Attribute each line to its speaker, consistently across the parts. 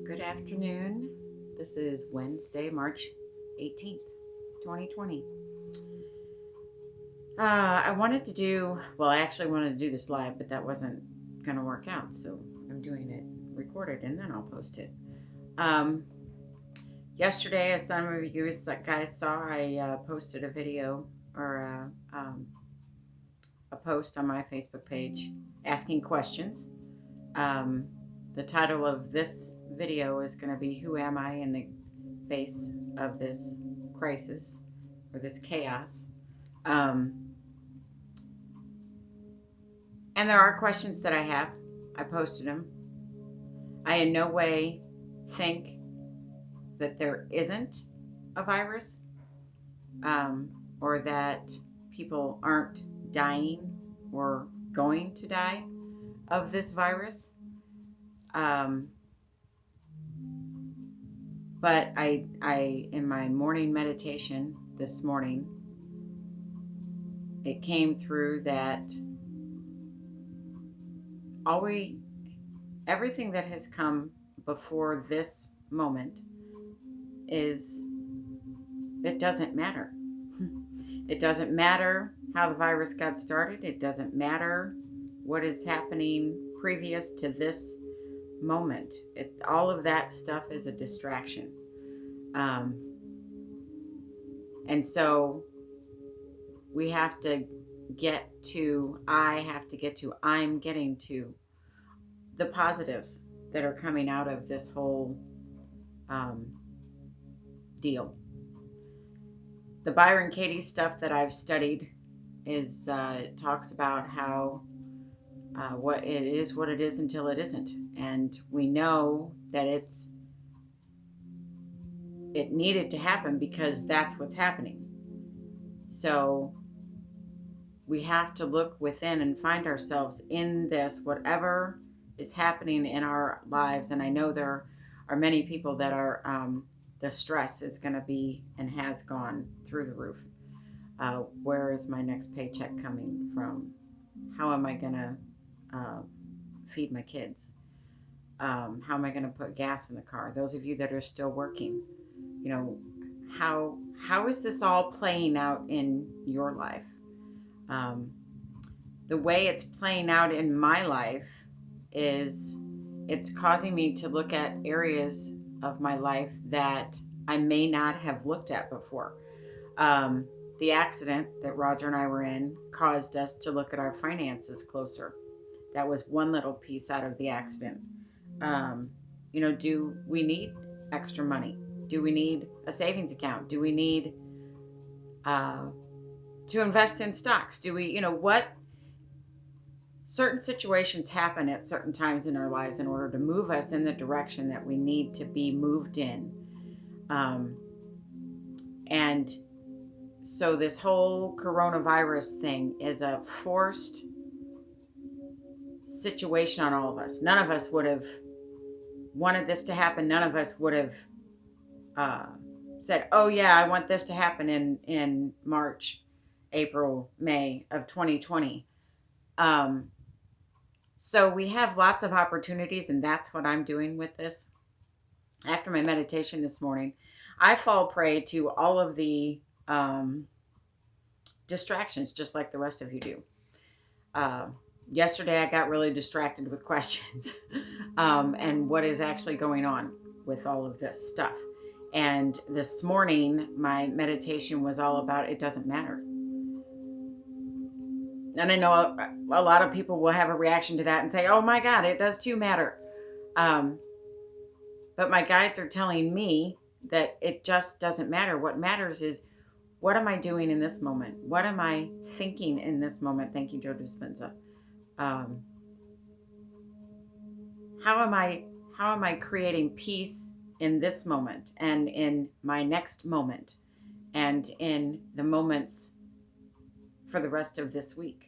Speaker 1: Good afternoon. This is Wednesday, March 18th, 2020. I actually wanted to do this live, but that wasn't going to work out. So I'm doing it recorded and then I'll post it. Yesterday, as some of you guys saw, I posted a video or a post on my Facebook page asking questions. The title of this video is going to be Who Am I in the Face of This Crisis or this chaos? And there are questions that I have. I posted them. I in no way think that there isn't a virus or that people aren't dying or going to die of this virus. But I, in my morning meditation this morning, it came through that everything that has come before this moment it doesn't matter. It doesn't matter how the virus got started. It doesn't matter what is happening previous to this moment. All of that stuff is a distraction. And so we have to I'm getting to the positives that are coming out of this whole deal. The Byron Katie stuff that I've studied it talks about how what it is until it isn't. And we know that it needed to happen because that's what's happening. So we have to look within and find ourselves in this, whatever is happening in our lives. And I know there are many people that are, the stress is going to be and has gone through the roof. Where is my next paycheck coming from? How am I going to feed my kids? How am I going to put gas in the car? Those of you that are still working, how is this all playing out in your life? The way it's playing out in my life is it's causing me to look at areas of my life that I may not have looked at before. The accident that Roger and I were in caused us to look at our finances closer. That was one little piece out of the accident. Do we need extra money? Do we need a savings account? Do we need to invest in stocks? Do we, what certain situations happen at certain times in our lives in order to move us in the direction that we need to be moved in. And so this whole coronavirus thing is a forced situation on all of us. None of us would have wanted this to happen. None of us would have said, oh yeah, I want this to happen in March, April, May of 2020. So we have lots of opportunities, and that's what I'm doing with this. After my meditation this morning, I fall prey to all of the distractions, just like the rest of you do. Yesterday, I got really distracted with questions and what is actually going on with all of this stuff. And this morning, my meditation was all about it doesn't matter. And I know a lot of people will have a reaction to that and say, oh my God, it does too matter. But my guides are telling me that it just doesn't matter. What matters is, what am I doing in this moment? What am I thinking in this moment? Thank you, Joe Dispenza. How am I creating peace in this moment and in my next moment and in the moments for the rest of this week?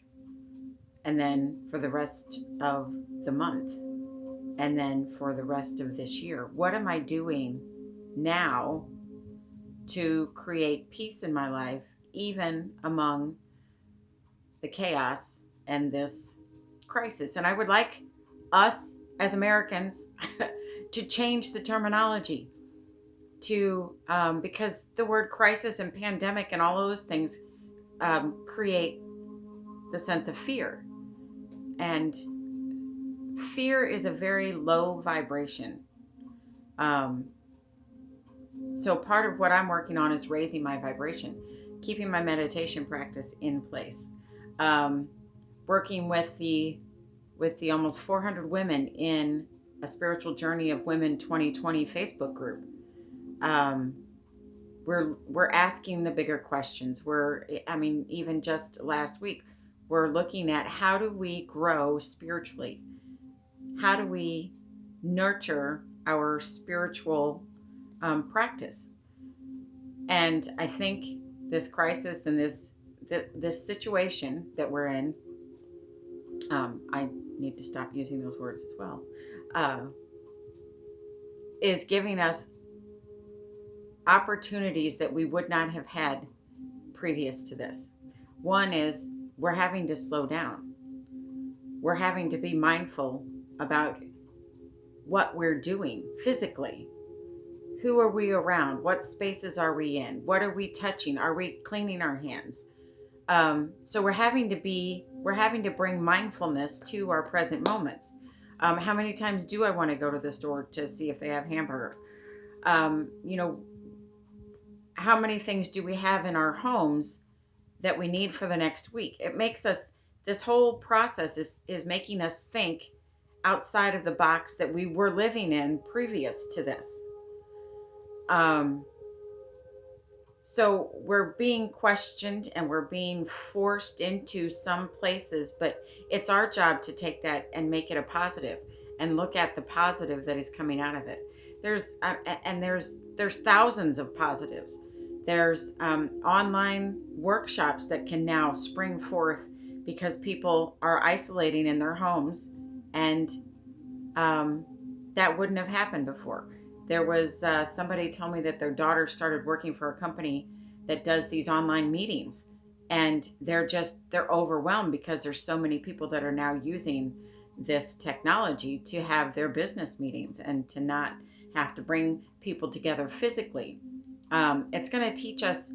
Speaker 1: And then for the rest of the month, and then for the rest of this year. What am I doing now to create peace in my life, even among the chaos and this crisis? And I would like us as Americans to change the terminology, to because the word crisis and pandemic and all those things create the sense of fear, and fear is a very low vibration. Um, so part of what I'm working on is raising my vibration, keeping my meditation practice in place, um, working with the almost 400 women in a Spiritual Journey of Women 2020 Facebook group. Um, we're asking the bigger questions. Even just last week, we're looking at how do we grow spiritually? How do we nurture our spiritual practice? And I think this crisis and this situation that we're in, I need to stop using those words as well, is giving us opportunities that we would not have had previous to this. One is we're having to slow down. We're having to be mindful about what we're doing physically. Who are we around? What spaces are we in? What are we touching? Are we cleaning our hands? So we're having to bring mindfulness to our present moments. How many times do I want to go to the store to see if they have hamburger? How many things do we have in our homes that we need for the next week? It makes us, this whole process is making us think outside of the box that we were living in previous to this. So we're being questioned and we're being forced into some places, but it's our job to take that and make it a positive and look at the positive that is coming out of it. There's thousands of positives. There's online workshops that can now spring forth because people are isolating in their homes, and that wouldn't have happened before. There was somebody told me that their daughter started working for a company that does these online meetings, and they're overwhelmed because there's so many people that are now using this technology to have their business meetings and to not have to bring people together physically. It's going to teach us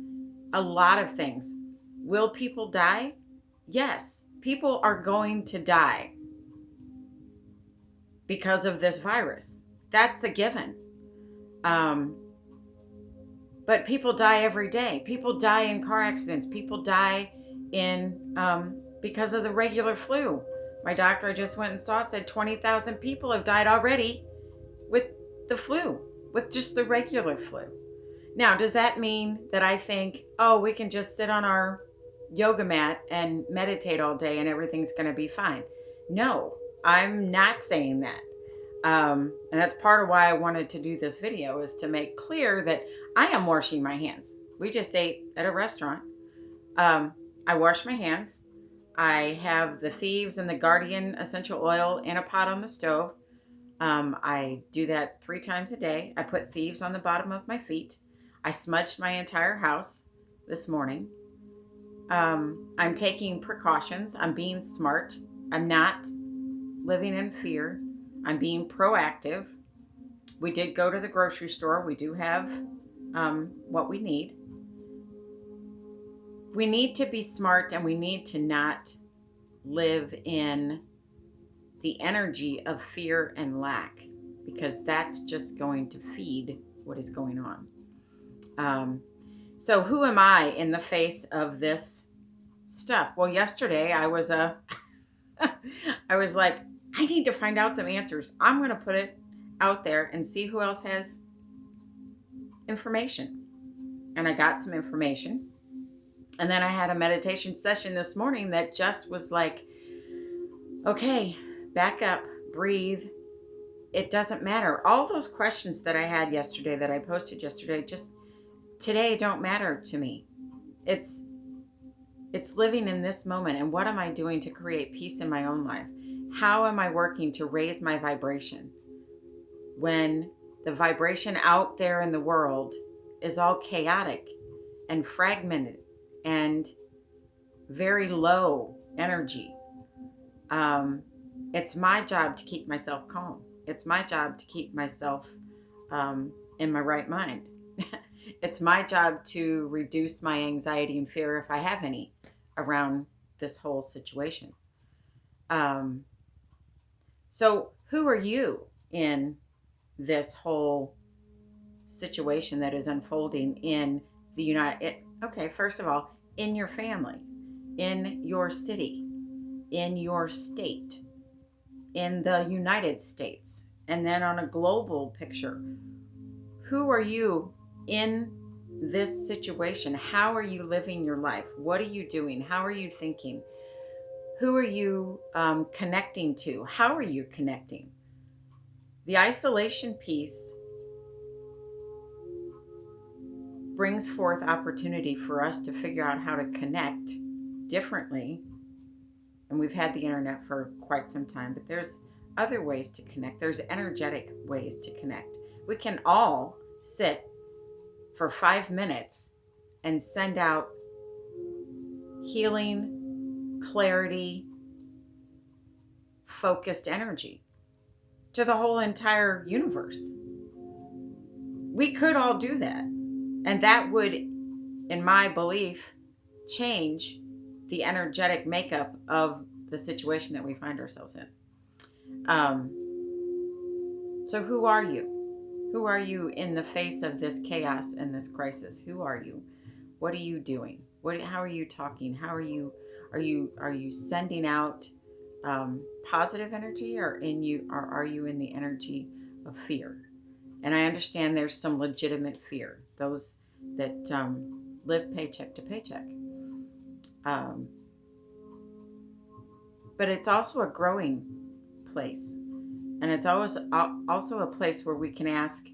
Speaker 1: a lot of things. Will people die? Yes, people are going to die because of this virus. That's a given. But people die every day. People die in car accidents. People die because of the regular flu. My doctor I just went and saw said 20,000 people have died already with the flu, with just the regular flu. Now, does that mean that I think, oh, we can just sit on our yoga mat and meditate all day and everything's going to be fine? No, I'm not saying that. And that's part of why I wanted to do this video, is to make clear that I am washing my hands. We just ate at a restaurant. I wash my hands. I have the Thieves and the Guardian essential oil in a pot on the stove. I do that 3 times a day. I put Thieves on the bottom of my feet. I smudged my entire house this morning. I'm taking precautions. I'm being smart. I'm not living in fear. I'm being proactive. We did go to the grocery store. We do have what we need. We need to be smart, and we need to not live in the energy of fear and lack, because that's just going to feed what is going on. So who am I in the face of this stuff? Well, yesterday I was like, I need to find out some answers. I'm going to put it out there and see who else has information. And I got some information. And then I had a meditation session this morning that just was like, okay, back up, breathe. It doesn't matter. All those questions that I had yesterday, that I posted yesterday, just today don't matter to me. It's living in this moment, and what am I doing to create peace in my own life? How am I working to raise my vibration when the vibration out there in the world is all chaotic and fragmented and very low energy? It's my job to keep myself calm. It's my job to keep myself in my right mind. It's my job to reduce my anxiety and fear, if I have any, around this whole situation. Um, so, who are you in this whole situation that is unfolding in the okay, first of all, in your family, in your city, in your state, in the United States, and then on a global picture? Who are you in this situation? How are you living your life? What are you doing? How are you thinking? Who are you connecting to? How are you connecting? The isolation piece brings forth opportunity for us to figure out how to connect differently. And we've had the internet for quite some time, but there's other ways to connect. There's energetic ways to connect. We can all sit for 5 minutes and send out healing, clarity, focused energy to the whole entire universe. We could all do that. And that would, in my belief, change the energetic makeup of the situation that we find ourselves in. So who are you? Who are you in the face of this chaos and this crisis? Who are you? What are you doing? How are you talking? How are you? Are you sending out positive energy, or are you in the energy of fear? And I understand there's some legitimate fear. Those that live paycheck to paycheck. But it's also a growing place. And it's always also a place where we can ask,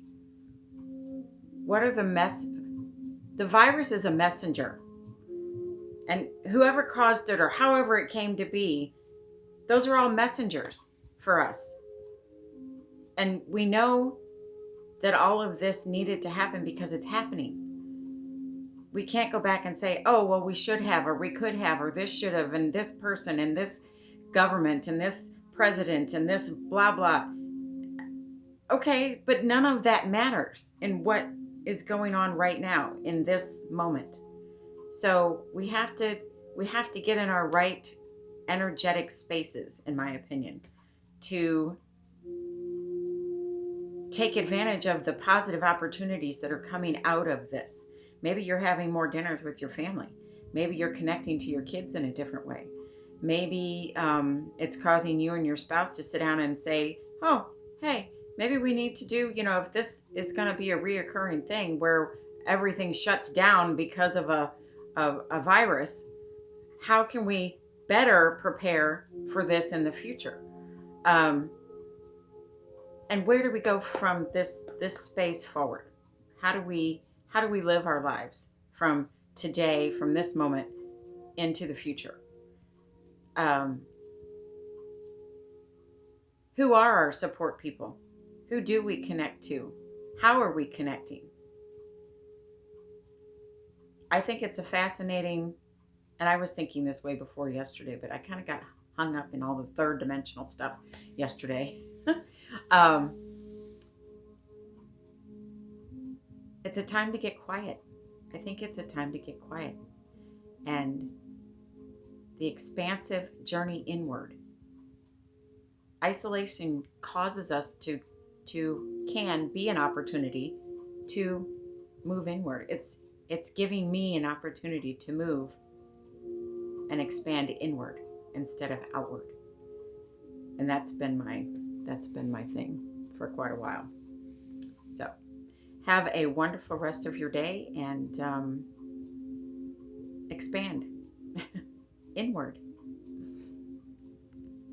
Speaker 1: what are the virus is a messenger. And whoever caused it or however it came to be, those are all messengers for us. And we know that all of this needed to happen because it's happening. We can't go back and say, oh, well, we should have, or we could have, or this should have, and this person, and this government, and this president, and this blah, blah. Okay, but none of that matters in what is going on right now in this moment. So we have to get in our right energetic spaces, in my opinion, to take advantage of the positive opportunities that are coming out of this. Maybe you're having more dinners with your family. Maybe you're connecting to your kids in a different way. Maybe it's causing you and your spouse to sit down and say, oh, hey, maybe we need to do, if this is going to be a reoccurring thing where everything shuts down because of a virus, how can we better prepare for this in the future? And where do we go from this space forward? How do we live our lives from today, from this moment into the future? Who are our support people? Who do we connect to? How are we connecting? I think it's a fascinating, and I was thinking this way before yesterday, but I kind of got hung up in all the third dimensional stuff yesterday. It's a time to get quiet. I think it's a time to get quiet. And the expansive journey inward. Isolation causes us can be an opportunity to move inward. It's giving me an opportunity to move and expand inward instead of outward. And that's been my thing for quite a while. So have a wonderful rest of your day and expand inward.